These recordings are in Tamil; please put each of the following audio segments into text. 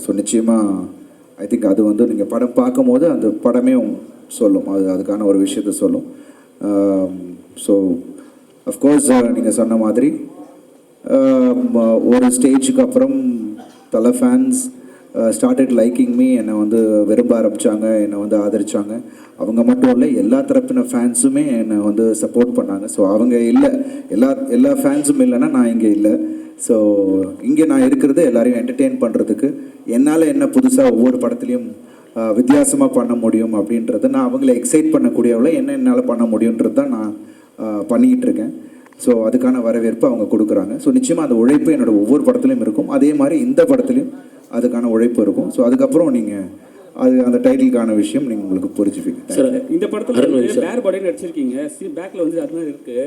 ஸோ நிச்சயமாக ஐ திங்க் அது வந்து நீங்கள் படம் பார்க்கும்போது அந்த படமே சொல்லும், அதுக்கான ஒரு விஷயத்த சொல்லும். ஸோ அஃப்கோர்ஸ் நீங்கள் சொன்ன மாதிரி ஒரு ஸ்டேஜுக்கு அப்புறம் தலை ஃபேன்ஸ் ஸ்டார்டட் லைக்கிங் மீ, என்னை வந்து விரும்ப ஆரம்பித்தாங்க, என்னை வந்து ஆதரித்தாங்க. அவங்க மட்டும் இல்லை, எல்லா தரப்பின ஃபேன்ஸுமே என்னை வந்து சப்போர்ட் பண்ணாங்க. ஸோ அவங்க இல்லை, எல்லா ஃபேன்ஸும் இல்லைன்னா நான் இங்கே இல்லை. ஸோ இங்கே நான் இருக்கிறது எல்லாரையும் என்டர்டெயின் பண்ணுறதுக்கு, என்னால் என்ன புதுசாக ஒவ்வொரு படத்துலையும் வித்தியாசமாக பண்ண முடியும் அப்படின்றத, நான் அவங்கள எக்ஸைட் பண்ணக்கூடியவளை என்ன என்னால் பண்ண முடியுன்றது தான் நான் பண்ணிக்கிட்டு இருக்கேன். ஸோ அதுக்கான வரவேற்பு அவங்க கொடுக்குறாங்க. ஸோ நிச்சயமாக அந்த உழைப்பு என்னோடய ஒவ்வொரு படத்துலையும் இருக்கும். அதே மாதிரி இந்த படத்துலையும் அதுக்கான உழைப்பு இருக்கும். ஸோ அதுக்கப்புறம் நீங்கள் அந்த டைட்டிலுக்கான விஷயம் நீங்கள் உங்களுக்கு புரிஞ்சுப்பீங்க. சார், இந்த படத்தில் பேர் பாடியே நடிச்சிருக்கீங்க, பேக்கில் வந்து அது மாதிரி இருக்குது.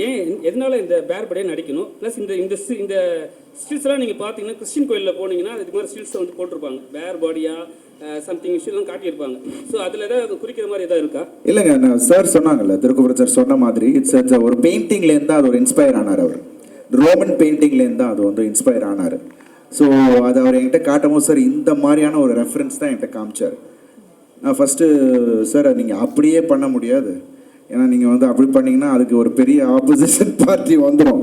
ஏன் எதனால இந்த பேர் பாடியே நடிக்கணும்? ப்ளஸ் இந்த ஸ்டில்ஸ்லாம் நீங்கள் பார்த்தீங்கன்னா கிறிஸ்டின் கோயிலில் போனீங்கன்னா அதுக்கு மாதிரி ஸ்டில்ஸை வந்து போட்டிருப்பாங்க, பேர் பாடியாக சம்திங் விஷயம்லாம் காட்டியிருப்பாங்க. ஸோ அதில் ஏதாவது குறிக்கிற மாதிரி எதாவது இருக்கா? இல்லைங்க, நான் சார் சொன்னாங்கல்ல, திருக்குறள் சார் சொன்ன மாதிரி இட்ஸ் ஒரு பெயிண்டிங்லேருந்து அது ஒரு இன்ஸ்பயர் ஆனார். அவர் ரோமன் பெயிண்டிங்லேருந்து அது வந்து இன்ஸ்பயர் ஆனார். ஸோ அது அவர் என்கிட்ட காட்டும் போது, சார் இந்த மாதிரியான ஒரு ரெஃபரன்ஸ் தான் என்கிட்ட காமிச்சார். நான் ஃபஸ்ட்டு சார் நீங்கள் அப்படியே பண்ண முடியாது, ஏன்னா நீங்கள் வந்து அப்படி பண்ணிங்கன்னா அதுக்கு ஒரு பெரிய ஆப்போசிஷன் பார்ட்டி வந்துடும்,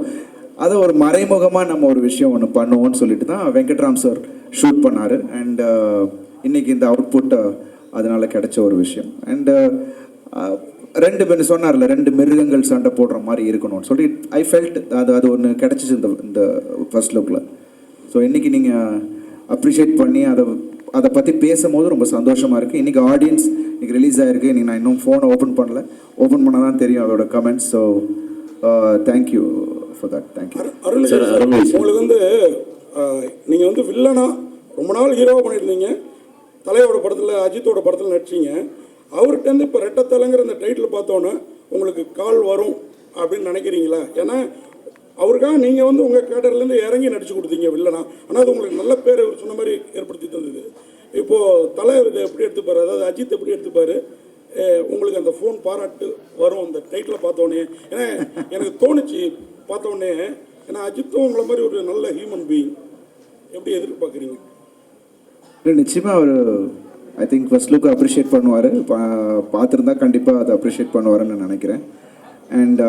அதை ஒரு மறைமுகமாக நம்ம ஒரு விஷயம் ஒன்று பண்ணுவோம்னு சொல்லிட்டு தான் வெங்கட்ராம் சார் ஷூட் பண்ணார். அண்ட் இன்றைக்கி இந்த அவுட்புட் அதனால் கிடைச்ச ஒரு விஷயம். அண்டு ரெண்டு பேர் சொன்னார்ல, ரெண்டு மிருகங்கள் சண்டை போடுற மாதிரி இருக்கணும்னு சொல்லி ஐ ஃபெல்ட் அது ஒன்று கிடச்சிச்சு இந்த ஃபர்ஸ்ட் லுக்கில். ஸோ இன்றைக்கி நீங்கள் அப்ரிஷியேட் பண்ணி அதை பற்றி பேசும்போது ரொம்ப சந்தோஷமாக இருக்குது. இன்றைக்கி ஆடியன்ஸ் இன்றைக்கி ரிலீஸ் ஆகிருக்கு. இன்றைக்கி நான் இன்னும் ஃபோனை ஓப்பன் பண்ணால் தான் தெரியும் அதோட comments. So thank you for that. Thank you. உங்களுக்கு வந்து நீங்கள் வந்து வில்லனா ரொம்ப நாள் ஹீரோவாக பண்ணியிருந்தீங்க, தலையோட படத்தில் அஜித்தோட படத்தில் நடிச்சிங்க. அவர்கிட்டருந்து இப்போ ரெட்டத்தலைங்கிற இந்த டைட்டில் பார்த்தோன்னே உங்களுக்கு கால் வரும் அப்படின்னு நினைக்கிறீங்களா? ஏன்னா அவருக்காக நீங்கள் வந்து உங்கள் கேட்டர்லேருந்து இறங்கி நடிச்சு கொடுத்தீங்க வில்லனா, ஆனால் அது உங்களுக்கு நல்ல பேர் அவர் சொன்ன மாதிரி ஏற்படுத்தி தந்தது. இப்போது தலைவர் இதை எப்படி எடுத்துப்பார், அதாவது அஜித் எப்படி எடுத்துப்பார், உங்களுக்கு அந்த ஃபோன் பாராட்டு வரும் அந்த டைட்டில் பார்த்தோன்னே? ஏன்னா எனக்கு தோணுச்சு பார்த்தோன்னே, ஏன்னா அஜித்தும் உங்களை மாதிரி ஒரு நல்ல ஹியூமன் பீயிங், எப்படி எதிர்பார்க்குறீங்க? நிச்சயமாக அவர் I think first look appreciate பண்ணுவார், பார்த்துருந்தா கண்டிப்பாக அதை அப்ரிஷியேட் பண்ணுவாருன்னு நான் நினைக்கிறேன். அண்ட்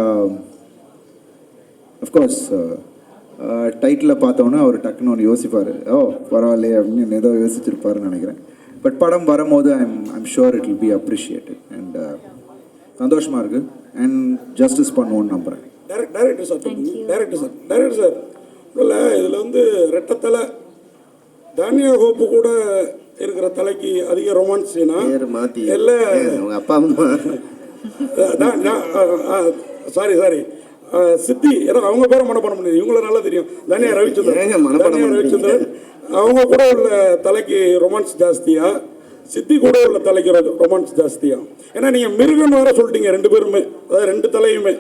அஃப்கோர்ஸ் டைட்டில் பார்த்தோன்னே அவர் டக்குன்னு ஒன்று யோசிப்பார், ஓ பரவாயில்லையே அப்படின்னு ஏதோ யோசிச்சிருப்பாருன்னு நினைக்கிறேன். பட் படம் வரும்போது I'm sure it will be appreciated. And சந்தோஷமாக இருக்குது அண்ட் ஜஸ்டிஸ் பண்ணுவோன்னு நம்புகிறேன். டைரக்டர் சார் இல்லை, இதில் வந்து ரெட்டத்தலை தானியா ஹோப்பு கூட இருக்கிற தலைக்கு அதிக ரொமான்ஸ் சீனா இல்லை? அப்பா அம்மா சாரி சித்தி, ஏன்னா அவங்க பேரை மனப்பாடம் பண்ணி இவங்கள நல்லா தெரியும். தானியா ரவிச்சந்திரன் அவங்க கூட உள்ள தலைக்கு ரொமான்ஸ் ஜாஸ்தியா, சித்தி கூட உள்ள தலைக்கு ரொமான்ஸ் ஜாஸ்தியா? ஏன்னா நீங்கள் மிருகன் வேற சொல்லிட்டீங்க ரெண்டு பேருமே, அதாவது ரெண்டு தலையுமே.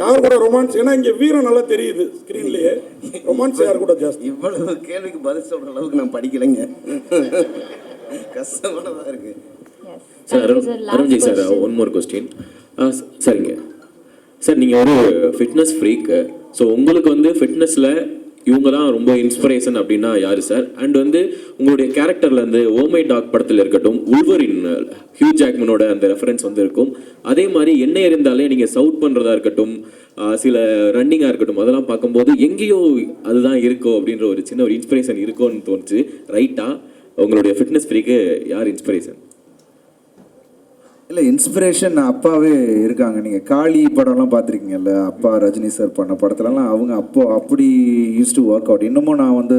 யார் கூட ரொமான்ஸ்? ஏன்னா இங்கே வீரம் நல்லா தெரியுது ஸ்க்ரீன்லேயே, ரொமான்ஸ் யார் கூட ஜாஸ்தி? இவ்வளவு கேள்விக்கு பதில் சொல்கிற அளவுக்கு நான் படிக்கலைங்க, கஷ்டமானதாக இருக்கு. Sir Arunji sir, one more question. சரிங்க சார், நீங்கள் ஒரு ஃபிட்னஸ் ஃப்ரீக்கு. ஸோ உங்களுக்கு வந்து ஃபிட்னஸில் இவங்க தான் ரொம்ப இன்ஸ்பிரேஷன் அப்படின்னா யார் சார்? அண்ட் வந்து உங்களுடைய கேரக்டரில் வந்து ஓ மை டாக் படத்தில் இருக்கட்டும், உல்வரின் ஹியூ ஜாக்மனோட அந்த ரெஃபரன்ஸ் வந்து இருக்கும். அதே மாதிரி என்ன இருந்தாலே நீங்கள் சவுட் பண்ணுறதா இருக்கட்டும், சில ரன்னிங்காக இருக்கட்டும், அதெல்லாம் பார்க்கும்போது எங்கேயோ அதுதான் இருக்கோ அப்படின்ற ஒரு சின்ன ஒரு இன்ஸ்பிரேஷன் இருக்கும்னு தோணுச்சு. ரைட்டா? உங்களுடைய ஃபிட்னஸ் ஃப்ரீக்கு யார் இன்ஸ்பிரேஷன்? இல்லை, இன்ஸ்பிரேஷன் அப்பாவே இருக்காங்க. நீங்கள் காளி படம்லாம் பார்த்துருக்கீங்கல்ல, அப்பா ரஜினி சார் பண்ண படத்துலலாம் அவங்க அப்படி யூஸ் டு ஒர்க் அவுட். இன்னமும் நான் வந்து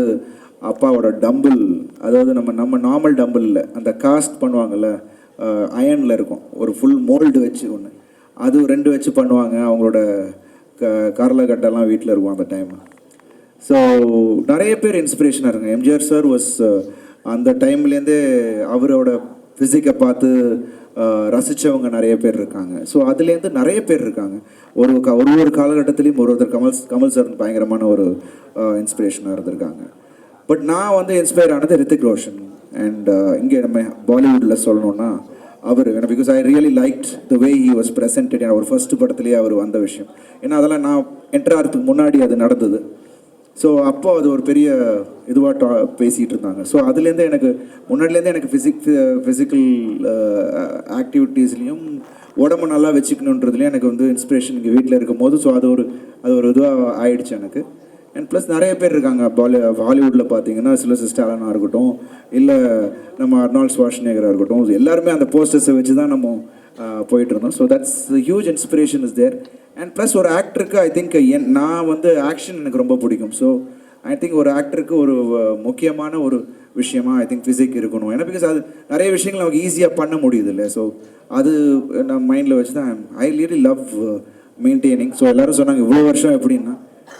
அப்பாவோட டம்பிள், அதாவது நம்ம நார்மல் டம்பிள் இல்லை, அந்த காஸ்ட் பண்ணுவாங்கள்ல, அயனில் இருக்கும், ஒரு ஃபுல் மோல்டு வச்சு ஒன்று, அது 2 வச்சு பண்ணுவாங்க. அவங்களோட கரலகட்டெல்லாம் வீட்டில் இருக்கும் அந்த டைம். ஸோ நிறைய பேர் இன்ஸ்பிரேஷனாக இருங்க. எம்ஜிஆர் சார் வாஸ் அந்த டைம்லேருந்தே அவரோட ஃபிசிக்கை பார்த்து ரசித்தவங்க நிறைய பேர் இருக்காங்க. ஸோ அதுலேருந்து நிறைய பேர் இருக்காங்க. ஒரு காலகட்டத்திலையும் ஒருத்தர் கமல் சார் பயங்கரமான ஒரு இன்ஸ்பிரேஷனாக இருந்திருக்காங்க. பட் நான் வந்து இன்ஸ்பயர் ஆனது ரித்திக் ரோஷன். அண்ட் இங்கே நம்ம பாலிவுட்டில் சொல்லணுன்னா அவர், because I really liked the way he was presented. அவர் ஃபர்ஸ்ட் படத்துலேயே அவர் வந்த விஷயம், ஏன்னா அதெல்லாம் நான் என்டர் ஆகிறதுக்கு முன்னாடி அது நடந்தது. ஸோ அப்போ அது ஒரு பெரிய இதுவாக பேசிகிட்டு இருந்தாங்க. ஸோ அதுலேருந்து எனக்கு முன்னாடிலேருந்தே எனக்கு ஃபிசிக்கல் ஆக்டிவிட்டீஸ்லேயும் உடம்பு நல்லா வச்சுக்கணுன்றதுலேயும் எனக்கு வந்து இன்ஸ்பிரேஷன் இங்கே வீட்டில் இருக்கும் போது. ஸோ அது ஒரு இதுவாக ஆயிடுச்சு எனக்கு. அண்ட் ப்ளஸ் நிறைய பேர் இருக்காங்க ஹாலிவுட்டில் பார்த்தீங்கன்னா சில்வஸ்டர் ஸ்டாலனாக இருக்கட்டும், இல்லை நம்ம அர்னால்ட் ஷ்வார்ஸ்நெகராக இருக்கட்டும், எல்லாருமே அந்த போஸ்டர்ஸை வச்சு தான் நம்ம போயிட்டு இருந்தோம். So that's huge inspiration is there. And plus ஒரு ஆக்டருக்கு ஐ திங்க் நான் வந்து ஆக்ஷன் எனக்கு ரொம்ப பிடிக்கும். ஸோ ஐ திங்க் ஒரு ஆக்டருக்கு ஒரு முக்கியமான ஒரு விஷயமா ஐ திங்க் ஃபிசிக் இருக்கணும். ஏன்னா பிகாஸ் அது நிறைய விஷயங்கள் நமக்கு ஈஸியாக பண்ண முடியுது இல்லை. ஸோ அது நான் மைண்டில் வச்சு தான் I really love maintaining. So எல்லோரும் சொன்னாங்க இவ்வளோ வருஷம் எப்படின்னா,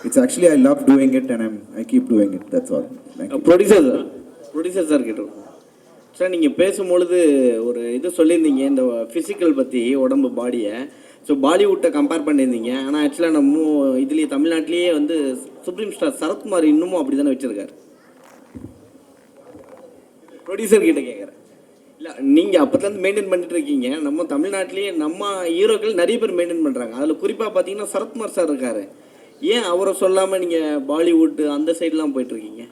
it's actually I love doing it and I keep doing it. That's all. Producer sir கிட்ட சார், நீங்கள் பேசும்பொழுது ஒரு இது சொல்லியிருந்தீங்க இந்த ஃபிசிக்கல் பற்றி, உடம்பு பாடியை. ஸோ பாலிவுட்டை கம்பேர் பண்ணியிருந்தீங்க. ஆனால் ஆக்சுவலாக நம்ம இதுலேயே தமிழ்நாட்டிலேயே வந்து சுப்ரீம் ஸ்டார் சரத்குமார் இன்னமும் அப்படி தானே வச்சுருக்காரு. ப்ரொடியூசர் கிட்ட கேட்குறேன். இல்லை, நீங்கள் அப்போதுலேருந்து மெயின்டைன் பண்ணிட்டு இருக்கீங்க. நம்ம தமிழ்நாட்டிலேயே நம்ம ஹீரோக்கள் நிறைய பேர் மெயின்டைன் பண்ணுறாங்க. அதில் குறிப்பாக பார்த்தீங்கன்னா சரத்குமார் சார் இருக்கார். ஏன் அவரை சொல்லாமல் நீங்கள் பாலிவுட் அந்த சைட்லாம் போயிட்டுருக்கீங்க?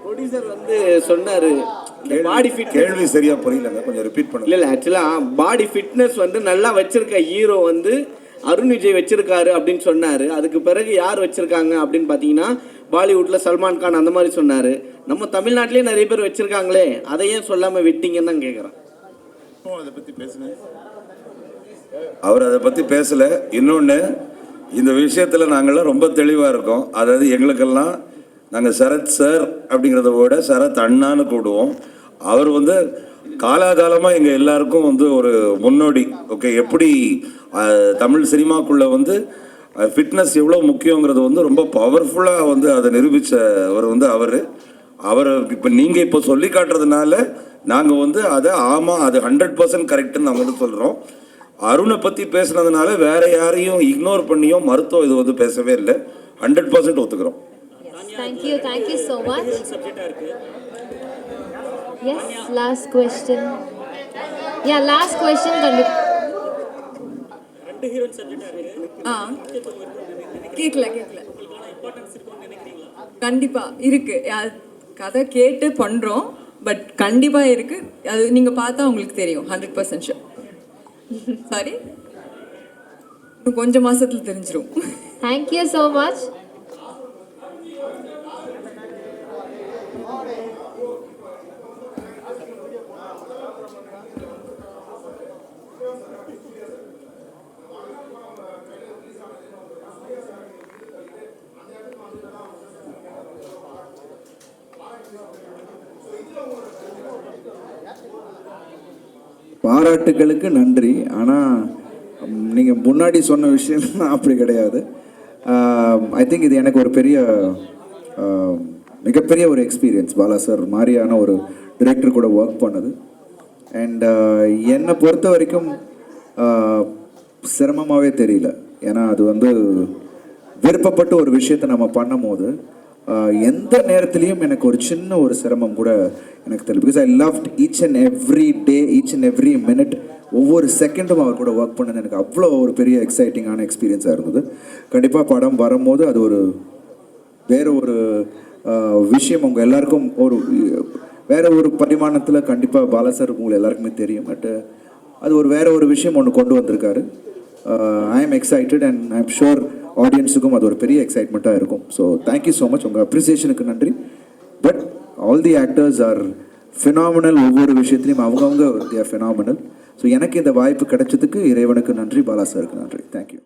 ப்ரொடியூசர் வந்து சொன்னார் பாடி ஃபிட். கேள்வி சரியா புரியலங்க, கொஞ்சம் ரிப்பீட் பண்ணுங்க. இல்லை ஆக்சுவலாக பாடி ஃபிட்னஸ் வந்து நல்லா வச்சிருக்க ஹீரோ வந்து அருண் விஜய் வச்சிருக்காரு அப்படின்னு சொன்னார். அதுக்கு பிறகு யார் வச்சிருக்காங்க அப்படின்னு பார்த்தீங்கன்னா பாலிவுட்டில் சல்மான் கான் அந்த மாதிரி சொன்னார். நம்ம தமிழ்நாட்டிலே நிறைய பேர் வச்சிருக்காங்களே, அதை ஏன் சொல்லாமல் விட்டீங்கன்னு தான் கேட்குறேன். அதை பற்றி பேசுங்க. அவர் அதை பற்றி பேசலை. இன்னொன்று, இந்த விஷயத்தில் நாங்கள்லாம் ரொம்ப தெளிவாக இருக்கோம். அதாவது எங்களுக்கெல்லாம் நாங்கள் சரத் சார் அப்படிங்கிறத விட சரத் அண்ணான்னு கூடுவோம். அவர் வந்து காலாகாலமாக எங்கள் எல்லாருக்கும் வந்து ஒரு முன்னோடி. ஓகே, எப்படி தமிழ் சினிமாக்குள்ளே வந்து ஃபிட்னஸ் எவ்வளோ முக்கியங்கிறது வந்து ரொம்ப பவர்ஃபுல்லாக வந்து அதை நிரூபித்தவர் வந்து அவர் இப்போ நீங்கள் இப்போ சொல்லி காட்டுறதுனால நாங்கள் வந்து அதை ஆமாம் அது 100% கரெக்டுன்னு நாங்கள் வந்து சொல்கிறோம். அருணை பற்றி பேசுனதுனால வேற யாரையும் இக்னோர் பண்ணியோ மருத்துவம் இது வந்து பேசவே இல்லை. 100% ஒத்துக்கிறோம். Thank you so much. Yes, last question. Yeah, last question. கேட்கல கண்டிப்பா இருக்கு. கதை கேட்டு பண்றோம், பட் கண்டிப்பா இருக்கு. அது நீங்க பார்த்தா உங்களுக்கு தெரியும். 100% ஷூர். சாரி, இன்னும் கொஞ்சம் மாசத்துல தெரிஞ்சிரும். Thank you so much. பாராட்டுகளுக்கு நன்றி. ஆனால் நீங்கள் முன்னாடி சொன்ன விஷயம் அப்படி கிடையாது. ஐ திங்க் இது எனக்கு ஒரு மிகப்பெரிய ஒரு எக்ஸ்பீரியன்ஸ். பாலா சார் மாதிரியான ஒரு டிரெக்டர் கூட ஒர்க் பண்ணது. அண்ட் என்னை பொறுத்த வரைக்கும் சிரமமாகவே தெரியல. ஏன்னா அது வந்து விருப்பப்பட்டு ஒரு விஷயத்தை நம்ம பண்ணும் போது எந்த நேரத்துலையும் எனக்கு ஒரு சின்ன ஒரு சிரமம் கூட எனக்கு தெரியல. Because I loved each and every day, each and every minute, ஒவ்வொரு செகண்டும் அவர் கூட ஒர்க் பண்ணது எனக்கு அவ்வளோ ஒரு பெரிய எக்ஸைட்டிங்கான எக்ஸ்பீரியன்ஸாக இருந்தது. கண்டிப்பாக படம் வரும்போது அது ஒரு வேறு ஒரு விஷயம் உங்கள் எல்லாருக்கும் வேறு ஒரு பரிமாணத்தில் கண்டிப்பாக பாலாசார் உங்களுக்கு எல்லாருக்குமே தெரியும். பட் அது வேறு ஒரு விஷயம் ஒன்று கொண்டு வந்திருக்காரு. I am excited and I am sure ஆடியன்ஸுக்கும் அது ஒரு பெரிய எக்ஸைட்மெண்ட்டாக இருக்கும். So thank you so much. உங்கள் அப்ரிசியேஷனுக்கு நன்றி. But all the actors are phenomenal. ஒவ்வொரு விஷயத்துலையும் அவங்கவுங்க தே ஆர் ஃபினாமினல். ஸோ எனக்கு இந்த வாய்ப்பு கிடைச்சதுக்கு இறைவனுக்கு நன்றி, பாலா சாருக்கு நன்றி. தேங்க்யூ.